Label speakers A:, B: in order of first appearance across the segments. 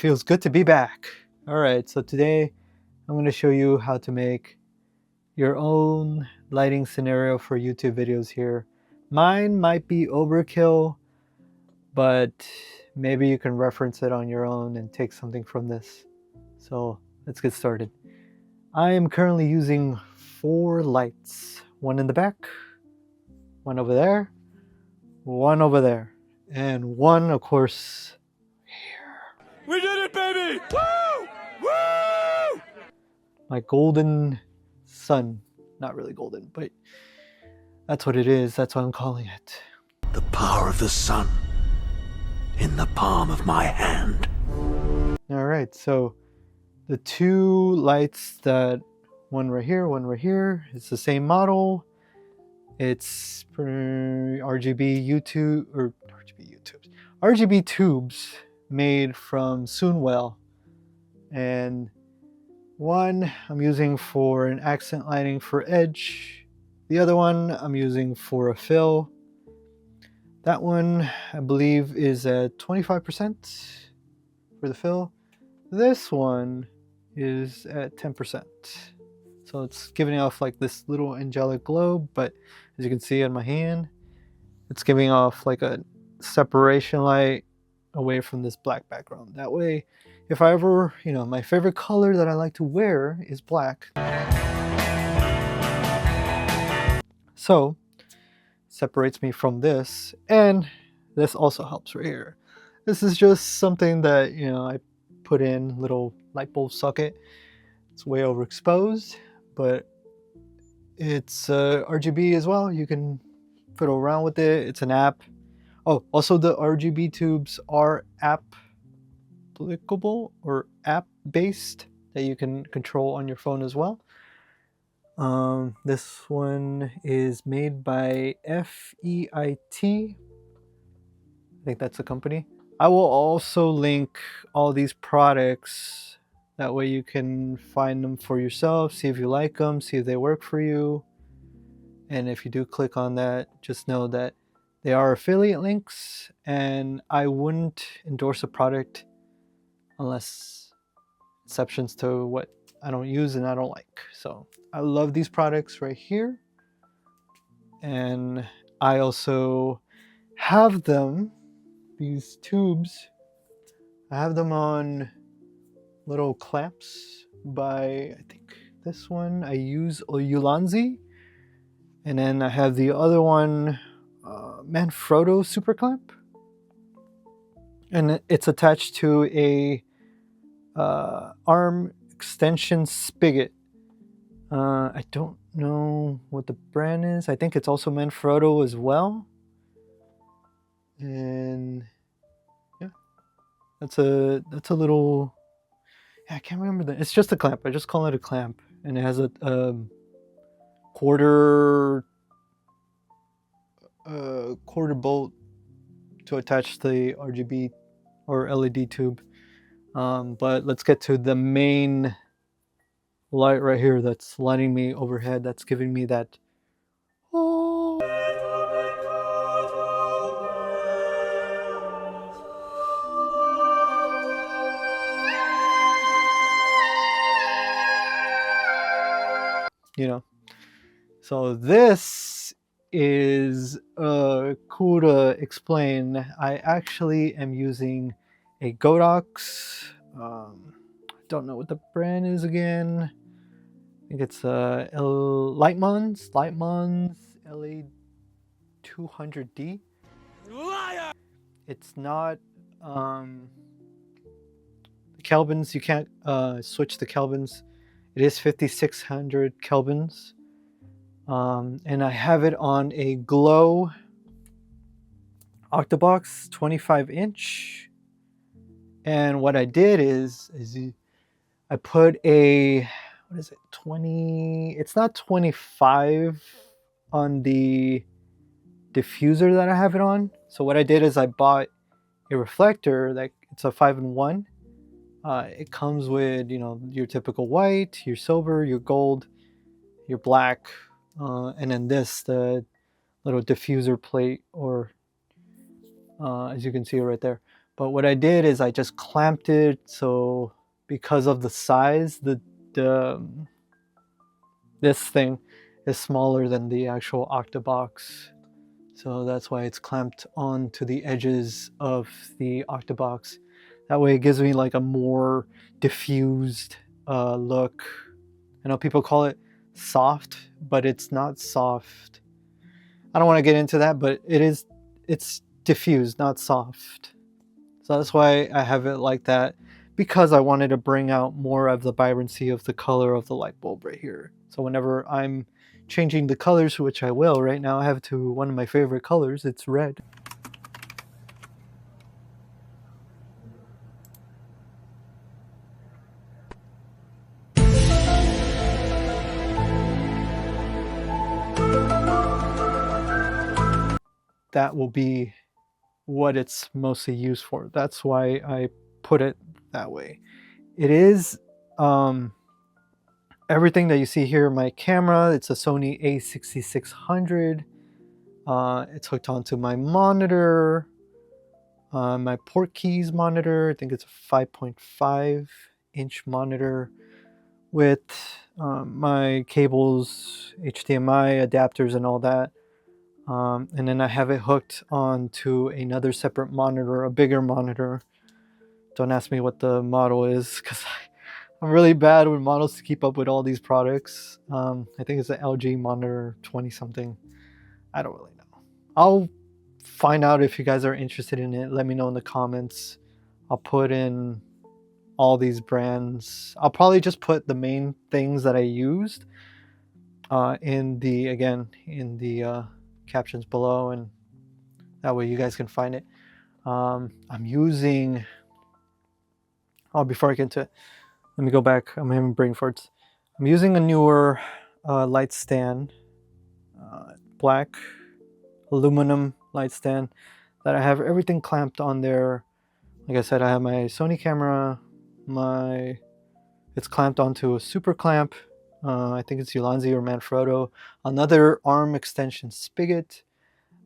A: feels good to be back. Alright, so today I'm going to show you how to make your own lighting scenario for YouTube videos here. Mine might be overkill, but maybe you can reference it on your own and take something from this. So let's get started. I am currently using 4 lights. One in the back, one over there, one over there, and one, of course, here.
B: We did it, baby! Woo! Woo!
A: My golden sun. Not really golden, but that's what it is. That's what I'm calling it.
B: The power of the sun in the palm of my hand.
A: Alright, so the 2 lights, that one right here, it's the same model. It's RGB tubes made from Sunwell, and one I'm using for an accent lighting for edge. The other one I'm using for a fill. That one I believe is at 25% for the fill. This one is at 10%. So it's giving off like this little angelic glow, but as you can see on my hand, it's giving off like a separation light away from this black background. That way, if I ever, my favorite color that I like to wear is black. So, separates me from this, and this also helps right here. This is just something that, I put in little light bulb socket. It's way overexposed, but it's RGB as well. You can fiddle around with it. It's an app. Oh, also the RGB tubes are applicable or app-based that you can control on your phone as well. This one is made by FEIT. I think that's the company. I will also link all these products. That way you can find them for yourself, see if you like them, see if they work for you. And if you do click on that, just know that they are affiliate links, and I wouldn't endorse a product unless exceptions to what I don't use and I don't like. So I love these products right here. And I also have them, these tubes, I have them on little clamps by, I think this one, I use Ulanzi. And then I have the other one, Manfrotto Super Clamp. And it's attached to a arm extension spigot. I don't know what the brand is. I think it's also Manfrotto as well. And yeah, that's a little, I can't remember that. It's just a clamp. I just call it a clamp, and it has a quarter bolt to attach the RGB or LED tube. But let's get to the main light right here that's lighting me overhead. That's giving me that So this is cool to explain. I actually am using a Godox. I don't know what the brand is again. I think it's Lightmons LA200D.
B: Liar!
A: It's not the kelvins. You can't switch the kelvins. It is 5600 kelvins. And I have it on a Glow Octabox 25-inch. And what I did is I put a, what is it, 20, it's not 25 on the diffuser that I have it on. So what I did is I bought a reflector, that it's a 5-in-1. It comes with, your typical white, your silver, your gold, your black, and then this, the little diffuser plate, or as you can see right there. But what I did is I just clamped it, so because of the size, this thing is smaller than the actual Octabox. So that's why it's clamped onto the edges of the Octabox. That way it gives me like a more diffused look. I know people call it soft, but it's not soft. I don't want to get into that, but it's diffused, not soft. So that's why I have it like that, because I wanted to bring out more of the vibrancy of the color of the light bulb right here. So whenever I'm changing the colors, which I will right now, I have to one of my favorite colors, it's red. That will be what it's mostly used for. That's why I put it that way. It is everything that you see here in my camera. It's a Sony A6600. It's hooked onto my monitor, my port keys monitor. I think it's a 5.5-inch monitor with my cables, HDMI adapters, and all that. And then I have it hooked onto another separate monitor, a bigger monitor. Don't ask me what the model is, because I'm really bad with models to keep up with all these products. I think it's an LG monitor 20 something. I don't really know. I'll find out if you guys are interested in it. Let me know in the comments. I'll put in all these brands. I'll probably just put the main things that I used in the captions below, and that way you guys can find it. I'm using, before I get into it, let me go back. I'm having brain farts. I'm using a newer light stand, black aluminum light stand that I have everything clamped on there. Like I said, I have my Sony camera, it's clamped onto a super clamp. I think it's Ulanzi or Manfrotto. Another arm extension spigot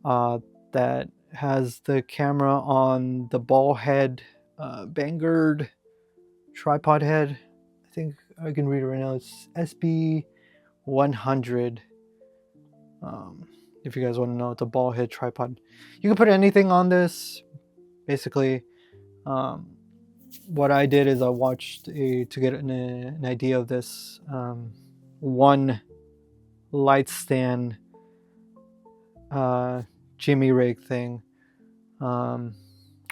A: that has the camera on the ball head, Vanguard tripod head. I think I can read it right now. It's SB100. If you guys want to know, it's a ball head tripod. You can put anything on this. Basically, what I did is I watched to get an idea of this one light stand Jimmy rig thing. A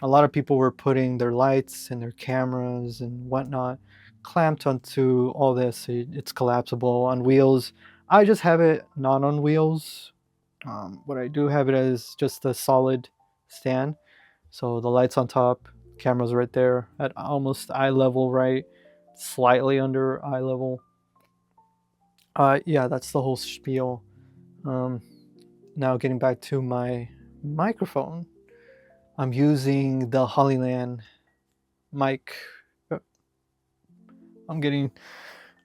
A: lot of people were putting their lights and their cameras and whatnot clamped onto all this. It's collapsible on wheels. I just have it not on wheels. What I do have it as just a solid stand. So the lights on top, camera's right there at almost eye level, right? Slightly under eye level. Yeah, that's the whole spiel. Now getting back to my microphone. I'm using the Hollyland mic. I'm getting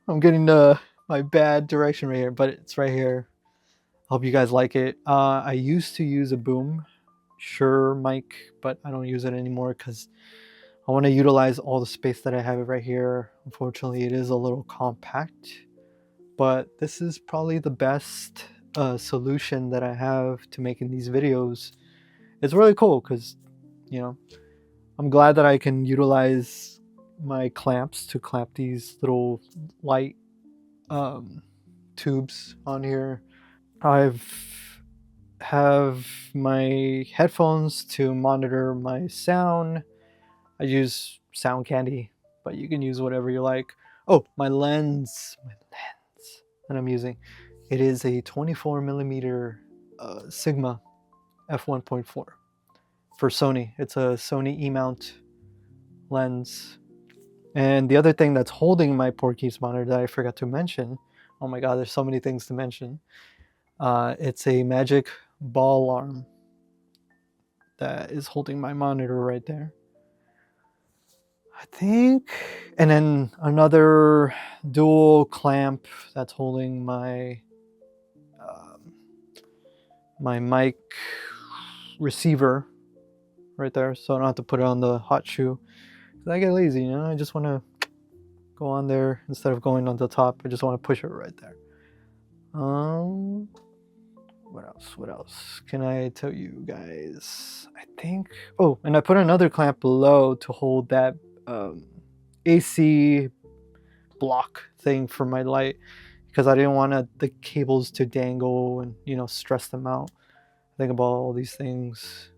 A: my bad direction right here, but it's right here. Hope you guys like it. I used to use a boom Shure mic, but I don't use it anymore because I want to utilize all the space that I have right here. Unfortunately, it is a little compact, but this is probably the best solution that I have to making these videos. It's really cool because, you know, I'm glad that I can utilize my clamps to clamp these little light tubes on here. Have my headphones to monitor my sound. I use Sound Candy, but you can use whatever you like. Oh, my lens that I'm using. It is a 24mm Sigma f1.4 for Sony. It's a Sony E-mount lens. And the other thing that's holding my Porky's monitor that I forgot to mention, oh my god, there's so many things to mention. It's a magic ball arm that is holding my monitor right there, I think. And then another dual clamp that's holding my my mic receiver right there, so I don't have to put it on the hot shoe. I get lazy, you know. I just want to go on there instead of going on the top. I just want to push it right there. What else? What else can I tell you guys? I think. Oh, and I put another clamp below to hold that AC block thing for my light, because I didn't want the cables to dangle and, you know, stress them out. Think about all these things.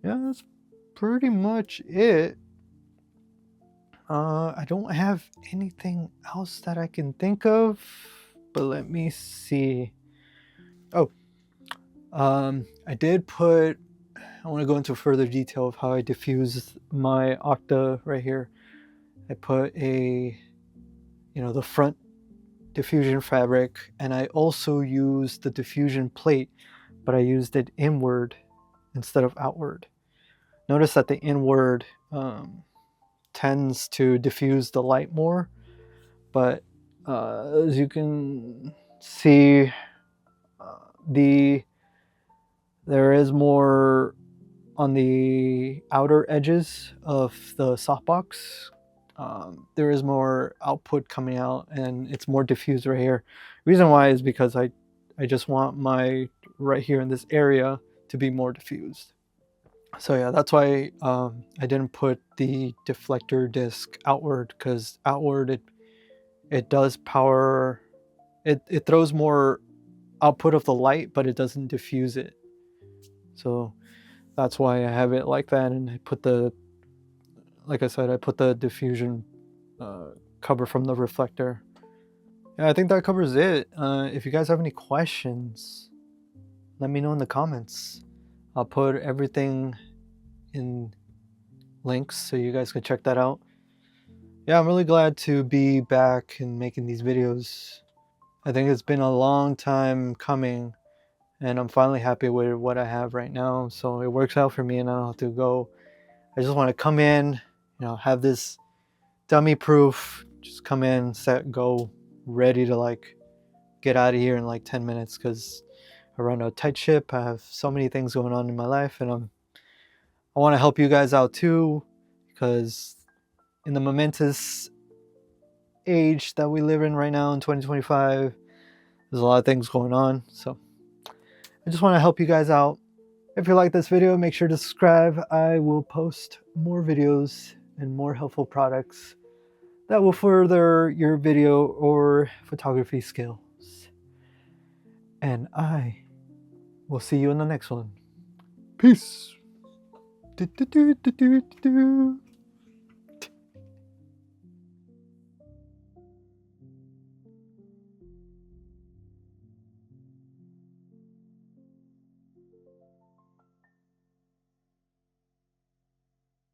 A: Yeah, that's pretty much it. I don't have anything else that I can think of, but let me see. Oh, I did put. I want to go into further detail of how I diffuse my Octa right here. I put the front diffusion fabric, and I also used the diffusion plate, but I used it inward instead of outward. Notice that the inward tends to diffuse the light more, but as you can see, there is more on the outer edges of the softbox. There is more output coming out, and it's more diffused right here. Reason why is because I just want my right here in this area to be more diffused. So yeah, that's why I didn't put the deflector disc outward, because outward it does power, it throws more output of the light, but it doesn't diffuse it. So that's why I have it like that, and I put like I said, I put the diffusion cover from the reflector. Yeah, I think that covers it. If you guys have any questions, let me know in the comments. I'll put everything in links so you guys can check that out. Yeah, I'm really glad to be back and making these videos. I think it's been a long time coming, and I'm finally happy with what I have right now. So it works out for me, and I don't have to go. I just want to come in, you know, have this dummy proof, just come in, set, go, ready to like get out of here in like 10 minutes, because I run a tight ship. I have so many things going on in my life, and I want to help you guys out too, because in the momentous age that we live in right now in 2025, there's a lot of things going on. So I just want to help you guys out. If you like this video, make sure to subscribe. I will post more videos and more helpful products that will further your video or photography skills. And I will see you in the next one. Peace.